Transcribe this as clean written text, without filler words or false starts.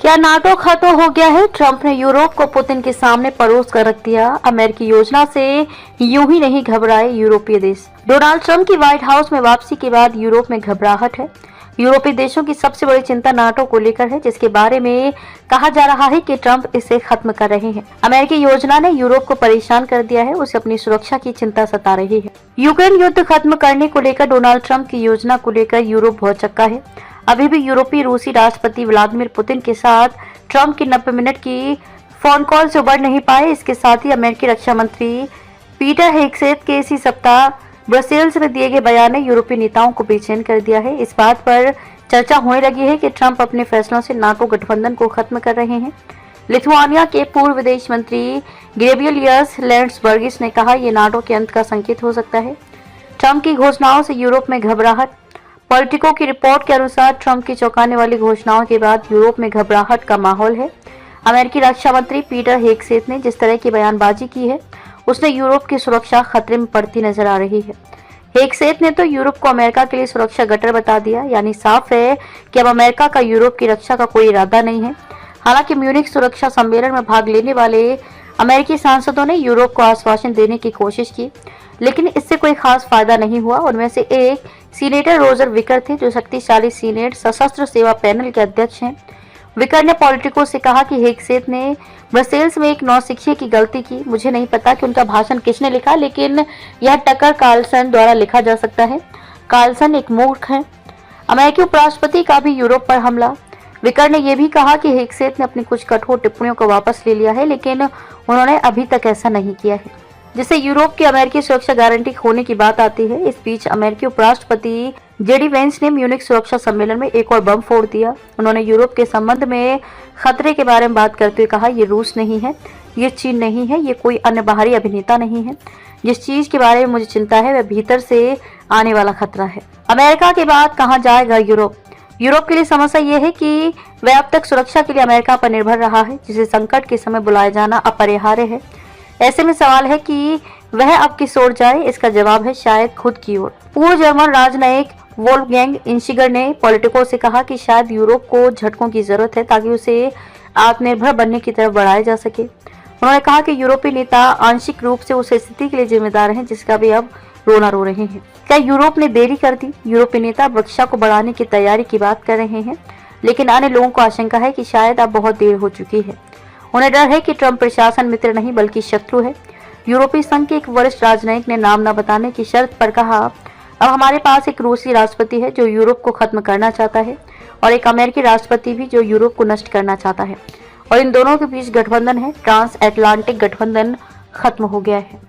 क्या नाटो खत्म हो गया है? ट्रंप ने यूरोप को पुतिन के सामने परोस कर रख दिया। अमेरिकी योजना से यूं ही नहीं घबराए यूरोपीय देश। डोनाल्ड ट्रंप की व्हाइट हाउस में वापसी के बाद यूरोप में घबराहट है। यूरोपीय देशों की सबसे बड़ी चिंता नाटो को लेकर है, जिसके बारे में कहा जा रहा है कि ट्रंप इसे खत्म कर रहे हैं। अमेरिकी योजना ने यूरोप को परेशान कर दिया है, उसे अपनी सुरक्षा की चिंता सता रही है। यूक्रेन युद्ध खत्म करने को लेकर डोनाल्ड ट्रंप की योजना को लेकर यूरोप बहुत चक्का है। अभी भी यूरोपीय रूसी राष्ट्रपति व्लादिमीर पुतिन के साथ ट्रंप की 90 मिनट की फोन कॉल से उबर नहीं पाए। इसके साथ ही अमेरिकी रक्षा मंत्री पीटर हेगसेथ के इसी सप्ताह ब्रसेल्स में दिए गए बयान ने यूरोपीय नेताओं को बेचैन कर दिया है। इस बात पर चर्चा होने लगी है कि ट्रंप अपने फैसलों से नाटो गठबंधन को खत्म कर रहे हैं। लिथुआनिया के पूर्व विदेश मंत्री गेब्रियलियस लैंड्सबर्गिस ने कहा, यह नाटो के अंत का संकेत हो सकता है। ट्रंप की घोषणाओं से यूरोप में घबराहट। पॉलिटिको की रिपोर्ट के अनुसार ट्रंप की चौंकाने वाली घोषणाओं के बाद यूरोप में घबराहट का माहौल है। अमेरिकी रक्षा मंत्री पीटर हेगसेथ ने जिस तरह की बयानबाजी की है, उसने यूरोप की सुरक्षा खतरे में पड़ती नजर आ रही है। हेगसेथ ने तो यूरोप को अमेरिका के लिए सुरक्षा गटर बता दिया, यानी साफ है कि अब अमेरिका का यूरोप की रक्षा का कोई इरादा नहीं है। हालांकि म्यूनिख सुरक्षा सम्मेलन में भाग लेने वाले अमेरिकी सांसदों ने यूरोप को आश्वासन देने की कोशिश की, लेकिन इससे कोई खास फायदा नहीं हुआ। उनमें से एक सीनेटर रोजर विकर थे, जो शक्तिशाली सीनेट सशस्त्र सेवा पैनल के अध्यक्ष हैं। विकर ने पॉलिटिको से कहा कि हेगसेथ ने ब्रसेल्स में एक नौसिखिए की गलती की। मुझे नहीं पता कि उनका भाषण किसने लिखा, लेकिन यह टकर कार्लसन द्वारा लिखा जा सकता है। कार्लसन एक मूर्ख है। अमेरिकी उपराष्ट्रपति का भी यूरोप पर हमला। विकर ने यह भी कहा कि हेगसेथ ने अपनी कुछ कठोर टिप्पणियों को वापस ले लिया है, लेकिन उन्होंने अभी तक ऐसा नहीं किया है, जिससे यूरोप की अमेरिकी सुरक्षा गारंटी होने की बात आती है। इस बीच अमेरिकी उपराष्ट्रपति जेडी वेंस ने म्यूनिख सुरक्षा सम्मेलन में एक और बम फोड़ दिया। उन्होंने यूरोप के संबंध में खतरे के बारे में बात करते हुए कहा, ये रूस नहीं है, ये चीन नहीं है, ये कोई अन्य बाहरी अभिनेता नहीं है। जिस चीज के बारे में मुझे चिंता है वह भीतर से आने वाला खतरा है। अमेरिका के बाद कहाँ जाएगा यूरोप? यूरोप के लिए समस्या यह है कि वह अब तक सुरक्षा के लिए अमेरिका पर निर्भर रहा है, जिसे संकट के समय बुलाया जाना अपरिहार्य है। ऐसे में सवाल है कि वह अब किस ओर जाए? इसका जवाब है शायद खुद की ओर। पूर्व जर्मन राजनयिक वोल्फगैंग इंशिगर ने पॉलिटिको से कहा कि शायद यूरोप को झटकों की जरूरत है ताकि उसे आत्मनिर्भर बनने की तरफ बढ़ाया जा सके। उन्होंने कहा कि यूरोपीय नेता आंशिक रूप से उस स्थिति के लिए जिम्मेदार हैं जिसका भी अब रोना रो रहे हैं। क्या यूरोप ने देरी कर दी? यूरोपीय नेता रक्षा को बढ़ाने की तैयारी की बात कर रहे हैं, लेकिन अन्य लोगों को आशंका है कि शायद अब बहुत देर हो चुकी है। उन्हें डर है कि ट्रंप प्रशासन मित्र नहीं बल्कि शत्रु है। यूरोपीय संघ के एक वरिष्ठ राजनयिक ने नाम न बताने की शर्त पर कहा, अब हमारे पास एक रूसी राष्ट्रपति है जो यूरोप को खत्म करना चाहता है, और एक अमेरिकी राष्ट्रपति भी जो यूरोप को नष्ट करना चाहता है, और इन दोनों के बीच गठबंधन है। ट्रांस अटलांटिक गठबंधन खत्म हो गया है।